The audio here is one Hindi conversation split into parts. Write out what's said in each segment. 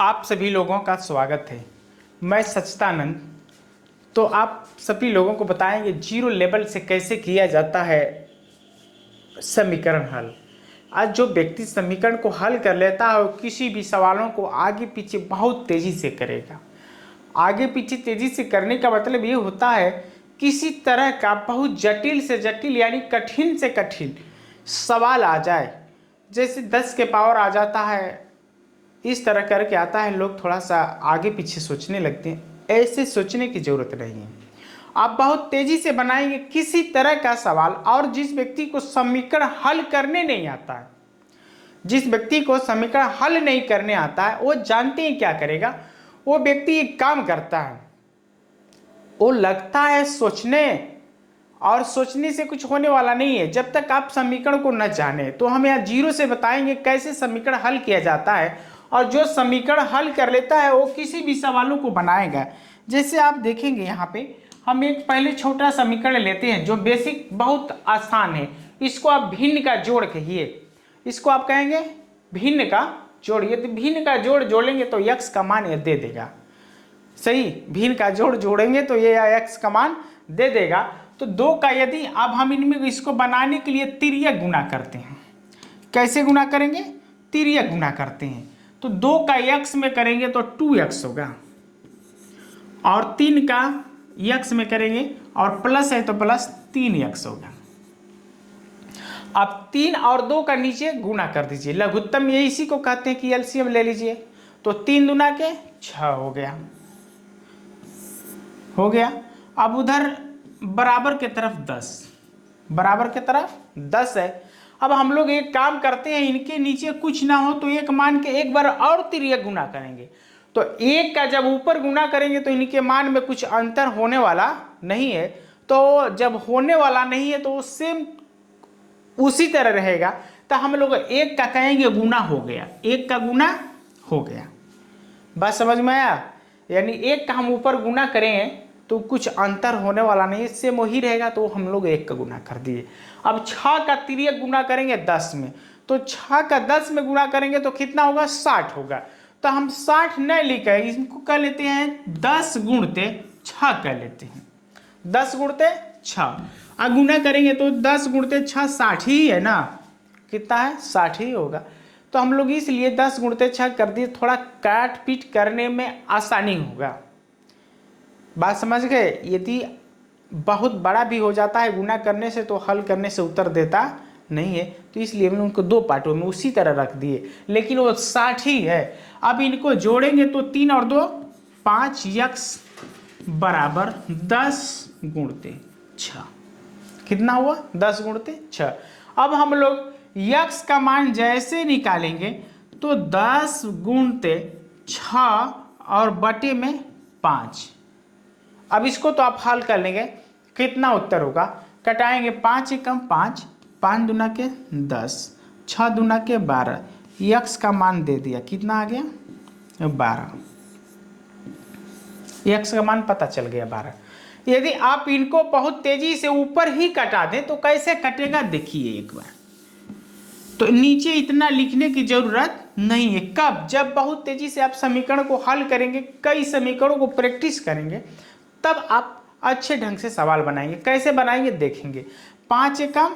आप सभी लोगों का स्वागत है। मैं सच्चिदानंद। तो आप सभी लोगों को बताएंगे जीरो लेवल से कैसे किया जाता है समीकरण हल। आज जो व्यक्ति समीकरण को हल कर लेता है वो किसी भी सवालों को आगे पीछे बहुत तेजी से करेगा। आगे पीछे तेजी से करने का मतलब ये होता है किसी तरह का बहुत जटिल से जटिल यानी कठिन से कठिन सवाल आ जाए, जैसे 10 के पावर आ जाता है, इस तरह करके आता है, लोग थोड़ा सा आगे पीछे सोचने लगते हैं। ऐसे सोचने की जरूरत नहीं है। आप बहुत तेजी से बनाएंगे किसी तरह का सवाल, और जिस व्यक्ति को समीकरण हल करने नहीं आता है, जिस व्यक्ति को समीकरण हल नहीं करने आता है, वो जानते हैं क्या करेगा। वो व्यक्ति एक काम करता है, वो लगता है सोचने, और सोचने से कुछ होने वाला नहीं है जब तक आप समीकरण को न जाने। तो हम यहाँ जीरो से बताएंगे कैसे समीकरण हल किया जाता है, और जो समीकरण हल कर लेता है वो किसी भी सवालों को बनाएगा। जैसे आप देखेंगे यहाँ पे हम एक पहले छोटा समीकरण लेते हैं जो बेसिक बहुत आसान है। इसको आप भिन्न का जोड़ कहिए, इसको आप कहेंगे भिन्न का जोड़। यदि भिन्न का जोड़ जोड़ेंगे तो यक्स का मान ये दे देगा। सही, भिन्न का जोड़ जोड़ेंगे तो ये एक्स का मान दे देगा। तो दो का यदि अब हम इनमें इसको बनाने के लिए तिर्यक गुना करते हैं। कैसे गुना करेंगे? तिर्यक गुना करते हैं। तो 2 का x में करेंगे तो 2x होगा, और 3 का x में करेंगे और प्लस है तो प्लस 3x होगा। अब 3 और 2 का नीचे गुना कर दीजिए, लघुत्तम ये इसी को कहते हैं कि एलसीएम ले लीजिए। तो 3 दूना के 6 हो गया। अब उधर बराबर के तरफ 10, बराबर के तरफ 10 है। अब हम लोग एक काम करते हैं, इनके नीचे कुछ ना हो तो एक मान के एक बार और तिर्यक गुना करेंगे। तो एक का जब ऊपर गुना करेंगे तो इनके मान में कुछ अंतर होने वाला नहीं है। तो जब होने वाला नहीं है तो सेम उसी तरह रहेगा। तो हम लोग एक का कहेंगे गुना हो गया, एक का गुना हो गया। बात समझ में आया? यानी एक का हम ऊपर गुना करें तो कुछ अंतर होने वाला नहीं, सेम वही रहेगा, तो हम लोग एक का गुना कर दिए। अब 6 का तिर्यक गुना करेंगे 10 में, तो 6 का 10 में गुना करेंगे तो कितना होगा? 60 होगा। तो हम 60 न लिखे, इसको कह लेते हैं 10 गुणते 6 कह लेते हैं। 10 गुणते 6 अब गुना करेंगे तो 10 गुणते 6 60 ही है ना, कितना है? 60 ही होगा। तो हम लोग इसलिए 10 गुणते 6 कर दिए, थोड़ा काट पीट करने में आसानी होगा। बात समझ गए? यदि बहुत बड़ा भी हो जाता है गुना करने से तो हल करने से उत्तर देता नहीं है, तो इसलिए हमने उनको दो पार्टों में उसी तरह रख दिए, लेकिन वो 60 ही है। अब इनको जोड़ेंगे तो 3 और 2 5 यक्स बराबर 10 गुणते 6। कितना हुआ? 10 गुणते 6। अब हम लोग यक्स का मान जैसे निकालेंगे तो 10 गुणते 6 और बटे में 5। अब इसको तो आप हल कर लेंगे, कितना उत्तर होगा? कटाएंगे 5 एकम 5, 5 दूना के 10, 6 दूना के 12, यक्स का मान दे दिया, कितना आ गया? 12। यक्स का मान पता चल गया 12। यदि आप इनको बहुत तेजी से ऊपर ही कटा दें तो कैसे कटेगा देखिए एक बार। तो नीचे इतना लिखने की जरूरत नहीं है। कब? जब बहुत तेजी से आप समीकरण को हल करेंगे, कई समीकरणों को प्रैक्टिस करेंगे, तब आप अच्छे ढंग से सवाल बनाएंगे। कैसे बनाएंगे देखेंगे। 5 एकम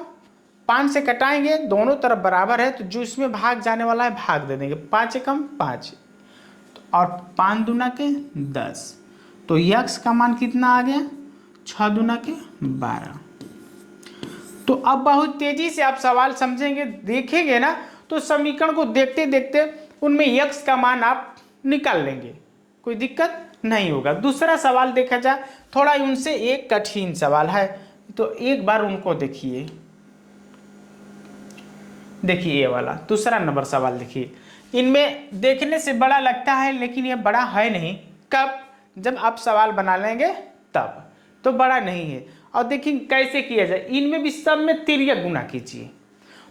5 से कटाएंगे, दोनों तरफ बराबर है तो जो इसमें भाग जाने वाला है भाग दे देंगे। 5 एकम 5 और 5 दूना के 10, तो यक्स का मान कितना आ गया? 6 दूना के 12। तो अब बहुत तेजी से आप सवाल समझेंगे, देखेंगे ना, तो समीकरण को देखते देखते उनमें यक्स का मान आप निकाल लेंगे, कोई दिक्कत नहीं होगा। दूसरा सवाल देखा जाए, थोड़ा उनसे एक कठिन सवाल है, तो एक बार उनको देखिए। देखिए ये वाला दूसरा नंबर सवाल देखिए। इनमें देखने से बड़ा लगता है लेकिन ये बड़ा है नहीं। कब? जब आप सवाल बना लेंगे तब, तो बड़ा नहीं है। और देखिए कैसे किया जाए। इनमें भी सब में तिर्यक गुना कीजिए।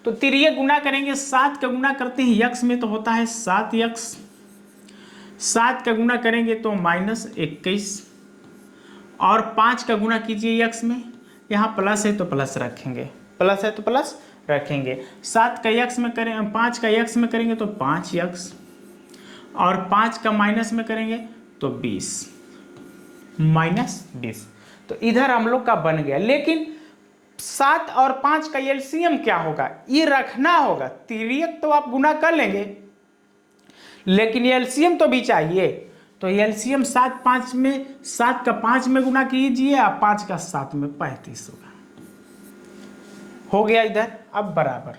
तो तिर्यक गुना करेंगे, 7 का गुना करते हैं यक्स में तो होता है 7 यक्स, 7 का गुना करेंगे तो -21, और 5 का गुना कीजिए यक्स में, यहाँ प्लस है तो प्लस रखेंगे, प्लस है तो प्लस रखेंगे। 7 का यक्स में करें, 5 का यक्स में करेंगे तो 5 यक्स, और 5 का माइनस में करेंगे तो 20 -20। तो इधर हम लोग का बन गया। लेकिन 7 और 5 का एलसीएम क्या होगा, ये रखना होगा। तिर्यक तो आप गुना कर लेंगे, लेकिन एलसीएम तो भी चाहिए। तो एलसीएम 7 5 में, 7 का 5 में गुना कीजिए, आप 5 का 7 में 35 होगा। हो गया इधर। अब बराबर,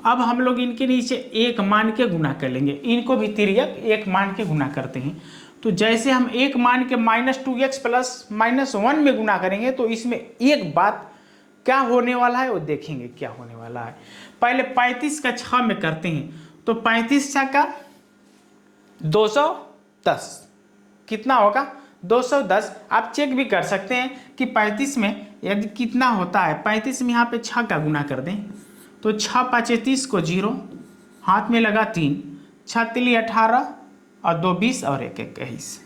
अब हम लोग इनके नीचे एक मान के गुना कर लेंगे। इनको भी तिर्यक एक मान के गुना करते हैं। तो जैसे हम एक मान के -2x प्लस -1 में गुना करेंगे, तो इसमें एक बात क्या होने वाला है वो देखेंगे क्या होने वाला है। पहले 35 का 6 में करते हैं, तो 35 6 का 210 कितना होगा, 210। आप चेक भी कर सकते हैं कि 35 में यदि कितना होता है। 35 में यहाँ पे 6 का गुना कर दें, तो 6 5 30 को 0, हाथ में लगा 3, 6 3 18 और 2 20 और 1 21,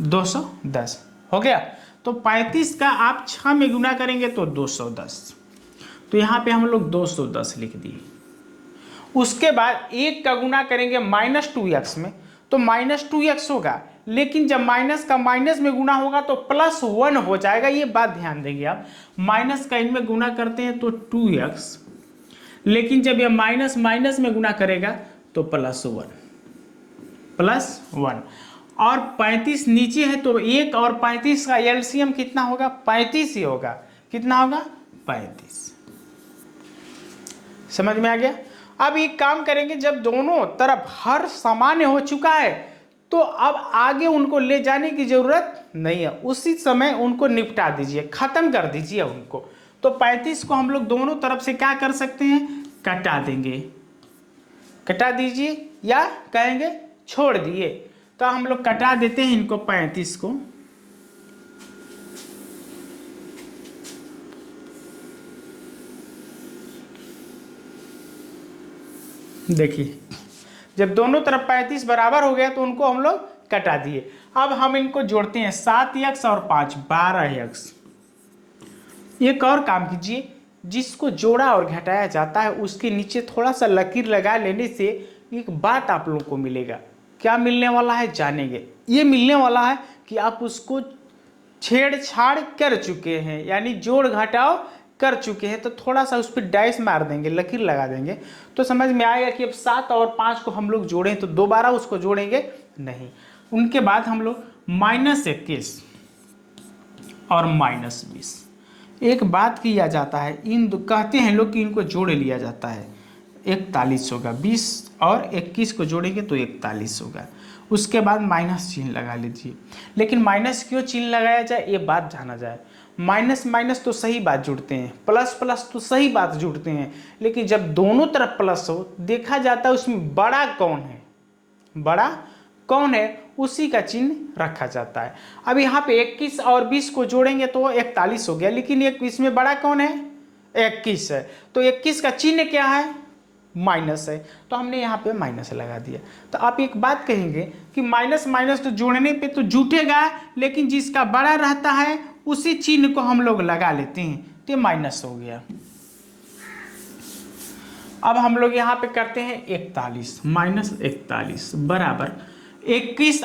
210 हो गया। तो 35 का आप 6 में गुना करेंगे तो 210, तो यहाँ पे हम लोग 210 लिख दिए। उसके बाद 1 का गुना करेंगे -2x में, तो -2x होगा। लेकिन जब माइनस का माइनस में गुना होगा तो +1 हो जाएगा, ये बात ध्यान देंगे आप। माइनस का इनमें गुना करते हैं तो 2x, लेकिन जब ये माइनस माइनस में गुना करेगा तो +1 और 35 नीचे है, तो 1 और 35 का एलसीएम कितना होगा, 35 ही होगा। कितना होगा, 35। समझ में आ गया। अब एक काम करेंगे, जब दोनों तरफ हर सामान्य हो चुका है तो अब आगे उनको ले जाने की जरूरत नहीं है, उसी समय उनको निपटा दीजिए, खत्म कर दीजिए उनको। तो 35 को हम लोग दोनों तरफ से क्या कर सकते हैं, कटा देंगे। कटा दीजिए या कहेंगे छोड़ दिए, तो हम लोग कटा देते हैं इनको 35 को। देखिए जब दोनों तरफ 35 बराबर हो गया तो उनको हम लोग कटा दिए। अब हम इनको जोड़ते हैं, 7x और 5 12x। एक और काम कीजिए, जिसको जोड़ा और घटाया जाता है उसके नीचे थोड़ा सा लकीर लगा लेने से एक बात आप लोगों को मिलेगा। क्या मिलने वाला है जानेंगे। ये मिलने वाला है कि आप उसको छेड़छाड़ कर चुके हैं, यानी जोड़ घटाव कर चुके हैं, तो थोड़ा सा उस पर डैश मार देंगे, लकीर लगा देंगे, तो समझ में आएगा कि अब 7 और 5 को हम लोग जोड़ें तो दोबारा उसको जोड़ेंगे नहीं। उनके बाद हम लोग -21 और -20। एक बात किया जाता है, इन कहते हैं लोग कि इनको जोड़ लिया जाता है, 41 होगा। 20 और 21 को जोड़ेंगे तो 41 होगा। उसके बाद माइनस चिन्ह लगा लीजिए। लेकिन माइनस क्यों चिन्ह लगाया जाए ये बात जाना जाए। माइनस माइनस तो सही बात जुड़ते हैं, प्लस प्लस तो सही बात जुड़ते हैं, लेकिन जब दोनों तरफ प्लस हो देखा जाता है उसमें बड़ा कौन है, बड़ा कौन है, उसी का चिन्ह रखा जाता है। अब यहाँ पे 21 और 20 को जोड़ेंगे तो 41 हो गया, लेकिन इसमें बड़ा कौन है, 21 है। तो 21 का चिन्ह क्या है, माइनस है, तो हमने यहाँ पे माइनस लगा दिया। तो आप एक बात कहेंगे कि माइनस माइनस तो जोड़ने पे तो जुटेगा, लेकिन जिसका बड़ा रहता है उसी चिन्ह को हम लोग लगा लेते हैं, तो ये माइनस हो गया। अब हम लोग यहाँ पे करते हैं 41 -41 बराबर 21